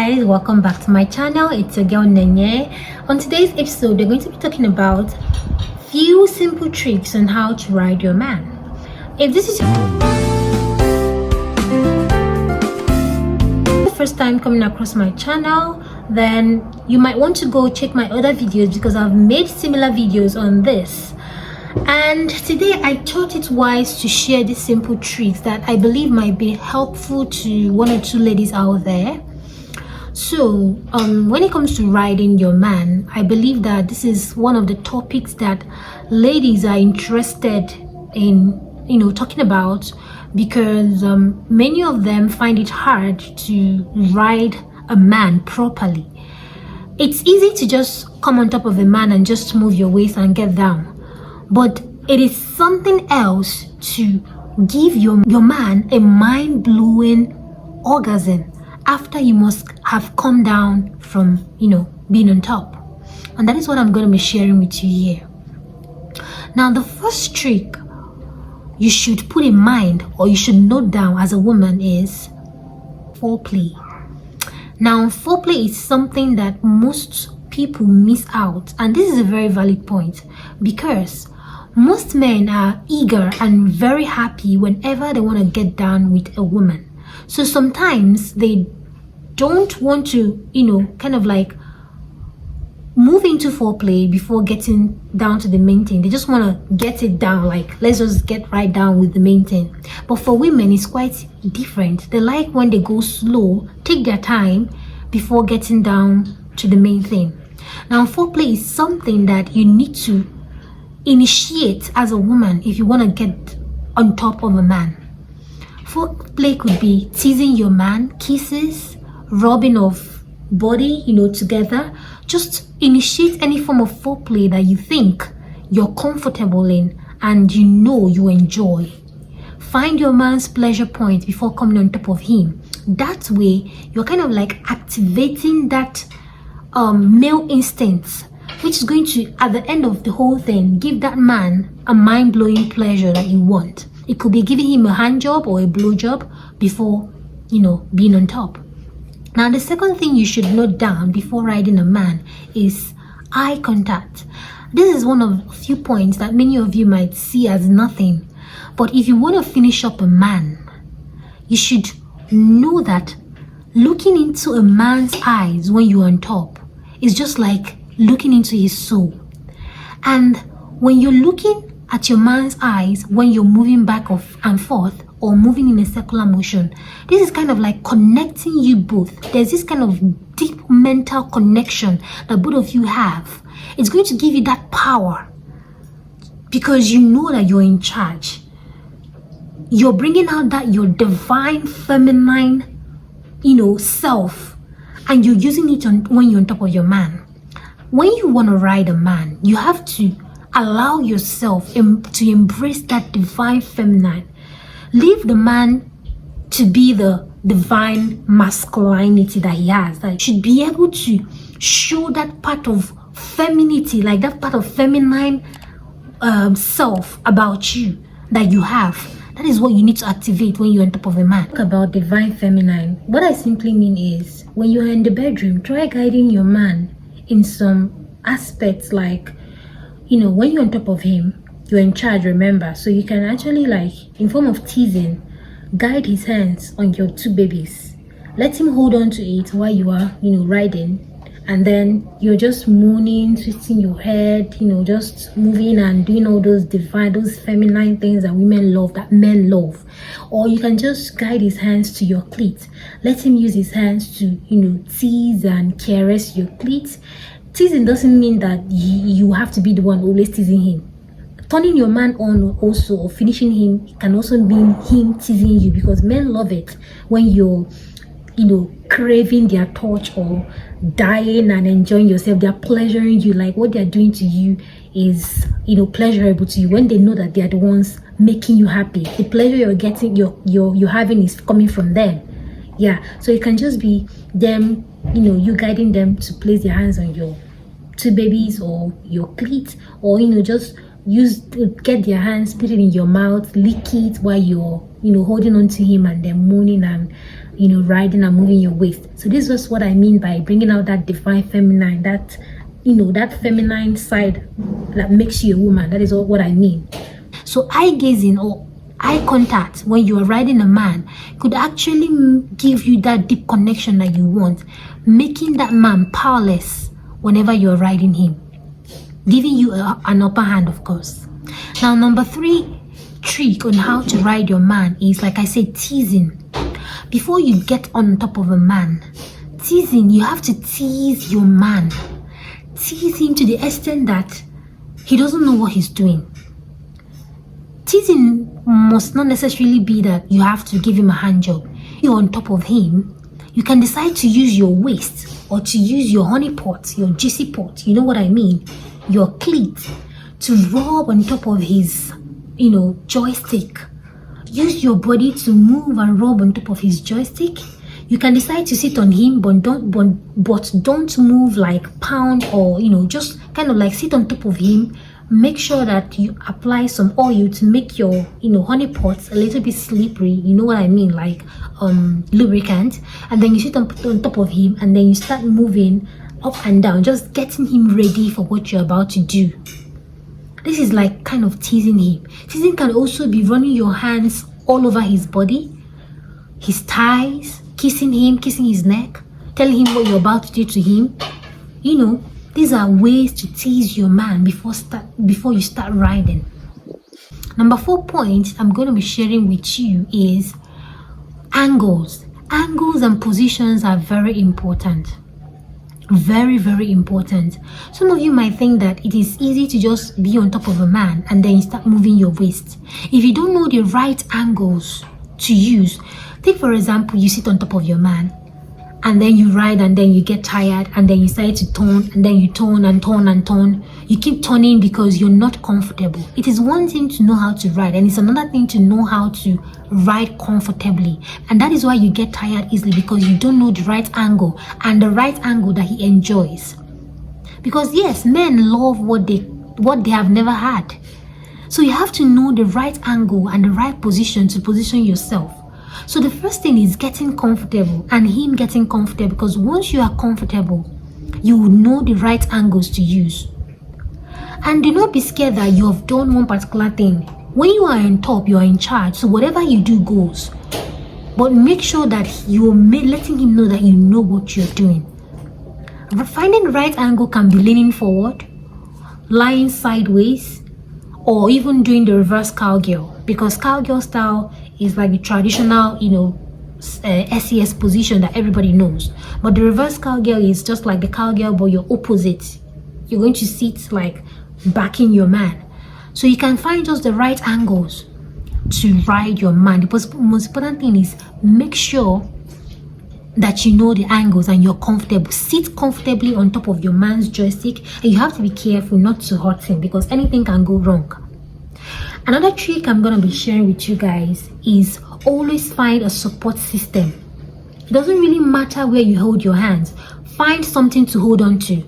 guys, welcome back to my channel. It's your girl Nenye. On today's episode, we're going to be talking about few simple tricks on how to ride your man. If this is the first time coming across my channel, then you might want to go check my other videos because I've made similar videos on this. And today I thought it wise to share these simple tricks that I believe might be helpful to one or two ladies out there. So when it comes to riding your man, I believe that this is one of the topics that ladies are interested in, talking about, because many of them find it hard to ride a man properly. It's easy to just come on top of a man and just move your waist and get down. But it is something else to give your man a mind-blowing orgasm after you must have come down from, being on top. And that is what I'm going to be sharing with you here. Now, the first trick you should put in mind, or you should note down as a woman, is foreplay. Now, foreplay is something that most people miss out. And this is a very valid point, because most men are eager and very happy whenever they want to get down with a woman. So sometimes they don't want to, kind of like move into foreplay before getting down to the main thing. They just want to get it down, like, let's just get right down with the main thing. But for women, it's quite different. They like when they go slow, take their time before getting down to the main thing. Now, foreplay is something that you need to initiate as a woman if you want to get on top of a man. Foreplay could be teasing your man, kisses, rubbing of body, together. Just initiate any form of foreplay that you think you're comfortable in and you enjoy. Find your man's pleasure point before coming on top of him. That way, you're kind of like activating that male instinct, which is going to, at the end of the whole thing, give that man a mind-blowing pleasure that you want. It could be giving him a hand job or a blow job before, being on top. Now, the second thing you should note down before riding a man is eye contact. This is one of a few points that many of you might see as nothing. But if you want to finish up a man, you should know that looking into a man's eyes when you're on top is just like looking into his soul. And when you're looking at your man's eyes when you're moving back and forth or moving in a circular motion, this is kind of like connecting you both. There's this kind of deep mental connection that both of you have. It's going to give you that power because you know that you're in charge. You're bringing out that your divine feminine, self, and you're using it when you're on top of your man. When you want to ride a man, you have to allow yourself to embrace that divine feminine. Leave the man to be the divine masculinity that he has. That should be able to show that part of femininity, like that part of feminine self about you that you have. That is what you need to activate when you're on top of a man. Talk about divine feminine. What I simply mean is, when you're in the bedroom, try guiding your man in some aspects, like, when you're on top of him, you're in charge, remember. So you can actually, like, in form of teasing, guide his hands on your two babies. Let him hold on to it while you are, riding. And then you're just mooning, twisting your head, just moving and doing all those divine, those feminine things that women love, that men love. Or you can just guide his hands to your clit. Let him use his hands to, tease and caress your clit. Teasing doesn't mean that you have to be the one always teasing him. Turning your man on also, or finishing him, can also mean him teasing you, because men love it when you're, craving their touch or dying and enjoying yourself. They're pleasuring you, like what they're doing to you is, pleasurable to you when they know that they're the ones making you happy. The pleasure you're getting, you're having is coming from them. Yeah, so it can just be them, you guiding them to place their hands on your two babies or your clit, or just get their hands, put it in your mouth, lick it while you're holding on to him, and then moaning and riding and moving your waist. So this is what I mean by bringing out that divine feminine, that that feminine side that makes you a woman. That is all what I mean. So eye gazing or eye contact when you are riding a man could actually give you that deep connection that you want, making that man powerless whenever you're riding him, giving you an upper hand, of course. Now, number 3 trick on how to ride your man is, like I said, teasing. Before you get on top of a man, teasing, you have to tease your man. Tease him to the extent that he doesn't know what he's doing. Teasing must not necessarily be that you have to give him a hand job. You're on top of him. You can decide to use your waist or to use your honey pot, your juicy pot, you know what I mean, your cleat, to rub on top of his, joystick. Use your body to move and rub on top of his joystick. You can decide to sit on him, but don't move like pound or, just kind of like sit on top of him. Make sure that you apply some oil to make your, honey pots a little bit slippery. You know what I mean? Like lubricant. And then you sit on top of him and then you start moving up and down, just getting him ready for what you're about to do. This is like kind of teasing him. Teasing can also be running your hands all over his body, his thighs, kissing him, kissing his neck, telling him what you're about to do to him. These are ways to tease your man before you start riding. Number 4 point I'm going to be sharing with you is angles. Angles and positions are very important. Very, very important. Some of you might think that it is easy to just be on top of a man and then you start moving your waist. If you don't know the right angles to use, take for example, you sit on top of your man and then you ride and then you get tired and then you start to turn and then you turn and turn and turn. You keep turning because you're not comfortable. It is one thing to know how to ride and it's another thing to know how to ride comfortably, and that is why you get tired easily, because you don't know the right angle and the right angle that he enjoys. Because yes, men love what they have never had. So you have to know the right angle and the right position to position yourself. So the first thing is getting comfortable and him getting comfortable, because once you are comfortable, you will know the right angles to use. And do not be scared that you have done one particular thing. When you are on top, you are in charge. So whatever you do goes. But make sure that you're letting him know that you know what you're doing. Finding the right angle can be leaning forward, lying sideways, or even doing the reverse cowgirl, because cowgirl style is like the traditional, SES position that everybody knows. But the reverse cowgirl is just like the cowgirl, but you're opposite. You're going to sit like backing your man. So you can find just the right angles to ride your man. The most important thing is make sure that you know the angles and you're comfortable. Sit comfortably on top of your man's joystick, and you have to be careful not to hurt him because anything can go wrong. Another trick I'm going to be sharing with you guys is always find a support system. It doesn't really matter where you hold your hands. Find something to hold on to.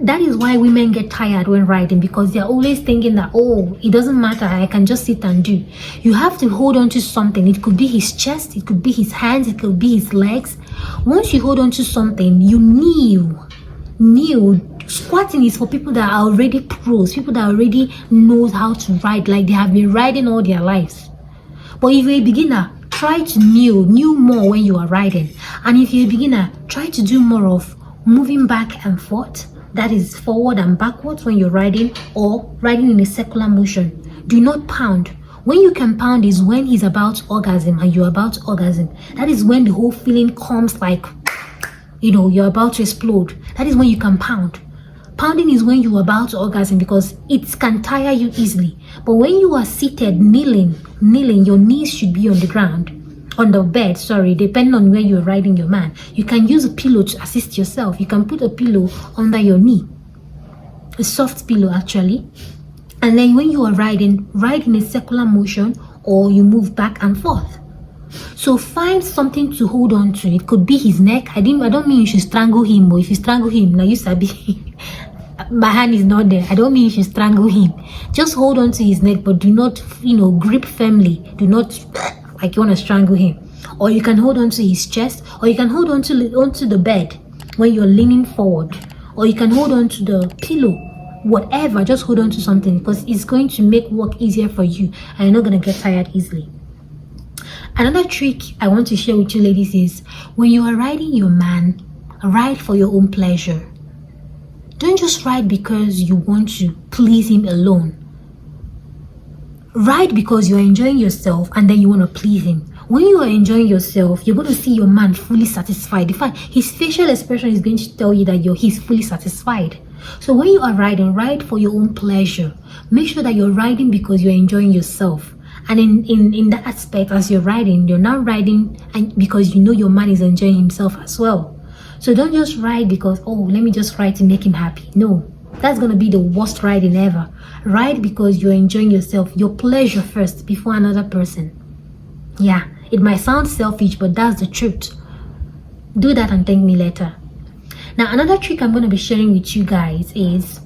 That is why women get tired when riding, because they're always thinking that, oh, it doesn't matter, I can just sit and do. You have to hold on to something. It could be his chest, it could be his hands, it could be his legs. Once you hold on to something, you kneel. Squatting is for people that are already pros, people that already knows how to ride, like they have been riding all their lives. But if you're a beginner, try to kneel more when you are riding. And if you're a beginner, try to do more of moving back and forth. That is forward and backwards when you're riding, or riding in a circular motion. Do not pound. When you can pound is when he's about to orgasm and you're about to orgasm. That is when the whole feeling comes like, you're about to explode. That is when you can pound. Pounding is when you're about to orgasm, because it can tire you easily. But when you are seated, kneeling, your knees should be on the ground. On the bed, depending on where you're riding your man. You can use a pillow to assist yourself. You can put a pillow under your knee, a soft pillow actually. And then when you are riding, ride in a circular motion, or you move back and forth. So find something to hold on to. It could be his neck. I don't mean you should strangle him, but if you strangle him, now you sabi. My hand is not there. I don't mean you should strangle him. Just hold on to his neck, but do not, grip firmly. Do not like you want to strangle him. or you can hold on to his chest, or you can hold on to onto the bed when you're leaning forward, or you can hold on to the pillow. Whatever, just hold on to something, because it's going to make work easier for you and you're not going to get tired easily. Another trick I want to share with you ladies is, when you are riding your man, ride for your own pleasure. Don't just ride because you want to please him alone. Ride because you're enjoying yourself and then you want to please him. When you are enjoying yourself, you're going to see your man fully satisfied. In fact, his facial expression is going to tell you that he's fully satisfied. So when you are riding, ride for your own pleasure. Make sure that you're riding because you're enjoying yourself. And in that aspect, as you're riding, you're now riding and because you know your man is enjoying himself as well. So don't just ride because, oh, let me just ride to make him happy. No, that's going to be the worst riding ever. Ride because you're enjoying yourself, your pleasure first before another person. Yeah, it might sound selfish, but that's the truth. Do that and thank me later. Now, another trick I'm going to be sharing with you guys is,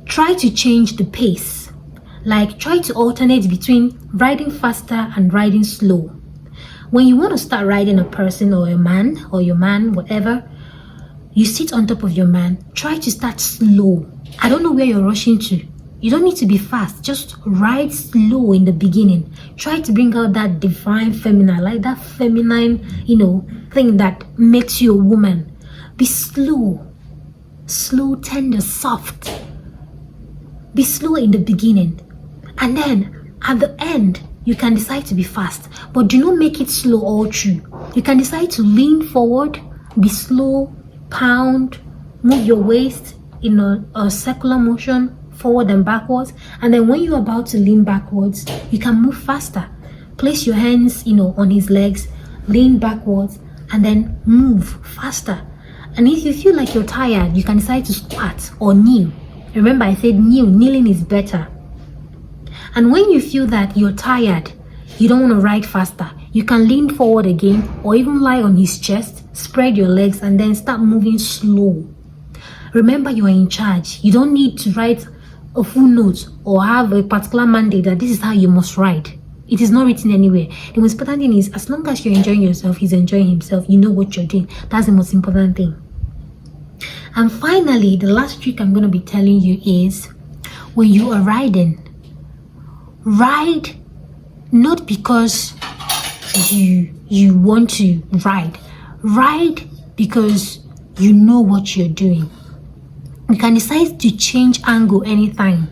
try to change the pace. Like, try to alternate between riding faster and riding slow. When you want to start riding a person or a man or your man, whatever, you sit on top of your man, try to start slow. I don't know where you're rushing to. You don't need to be fast. Just ride slow in the beginning. Try to bring out that divine feminine, like that feminine, thing that makes you a woman. Be slow. Slow, tender, soft. Be slow in the beginning. And then at the end, you can decide to be fast. But do not make it slow all through. You can decide to lean forward, be slow, pound, move your waist in a circular motion, forward and backwards. And then when you're about to lean backwards, you can move faster. Place your hands, on his legs, lean backwards, and then move faster. And if you feel like you're tired, you can decide to squat or kneel. Remember, I said kneel. Kneeling is better. And when you feel that you're tired, you don't want to ride faster, you can lean forward again, or even lie on his chest, spread your legs, and then start moving slow. Remember, you are in charge. You don't need to write a full note or have a particular mandate that this is how you must ride. It is not written anywhere. The most important thing is, as long as you're enjoying yourself, he's enjoying himself, you know what you're doing. That's the most important thing. And finally, the last trick I'm going to be telling you is, when you are riding, ride not because you want to ride because you know what you're doing. You can decide to change angle anytime.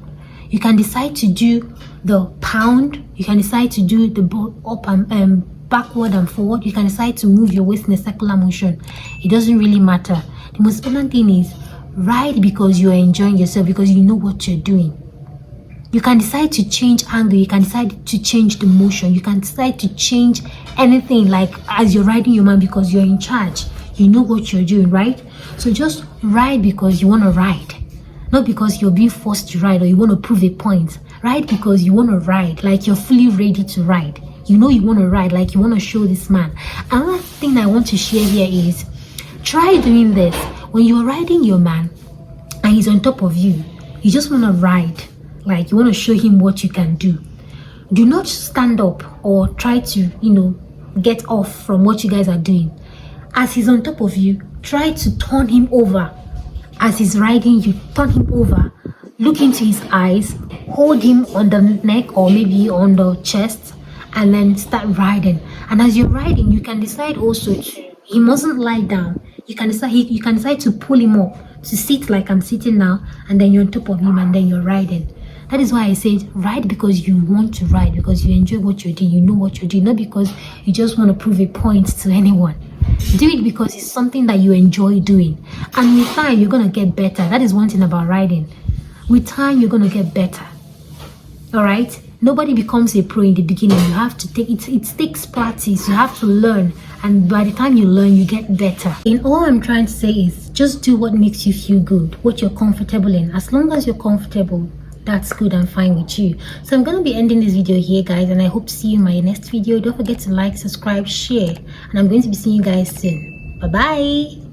You can decide to do the pound. You can decide to do the up and backward and forward. You can decide to move your waist in a circular motion. It doesn't really matter. The most important thing is, ride because you are enjoying yourself, because you know what you're doing. You can decide to change angle. You can decide to change the motion. You can decide to change anything, like as you're riding your man, because you're in charge. You know what you're doing, right? So just ride because you want to ride, not because you're being forced to ride or you want to prove a point. Ride because you want to ride, like you're fully ready to ride. You know you want to ride, like you want to show this man. Another thing I want to share here is, try doing this when you're riding your man and he's on top of you. You just want to ride, like you want to show him what you can do. Do not stand up or try to, get off from what you guys are doing. As he's on top of you, try to turn him over. As he's riding you, turn him over, look into his eyes, hold him on the neck or maybe on the chest, and then start riding. And as you're riding, you can decide also he mustn't lie down. You can decide to pull him up to sit like I'm sitting now, and then you're on top of him and then you're riding. That is why I said ride because you want to ride, because you enjoy what you're doing, you know what you're doing, not because you just want to prove a point to anyone. Do it because it's something that you enjoy doing, and with time you're gonna get better. That is one thing about riding. With time you're gonna get better. All right, nobody becomes a pro in the beginning. You have to take it takes practice. You have to learn, and by the time you learn, you get better. And all I'm trying to say is, just do what makes you feel good, what you're comfortable in. As long as you're comfortable, that's good and fine with you. So I'm going to be ending this video here, guys, and I hope to see you in my next video. Don't forget to like, subscribe, share, and I'm going to be seeing you guys soon. Bye bye.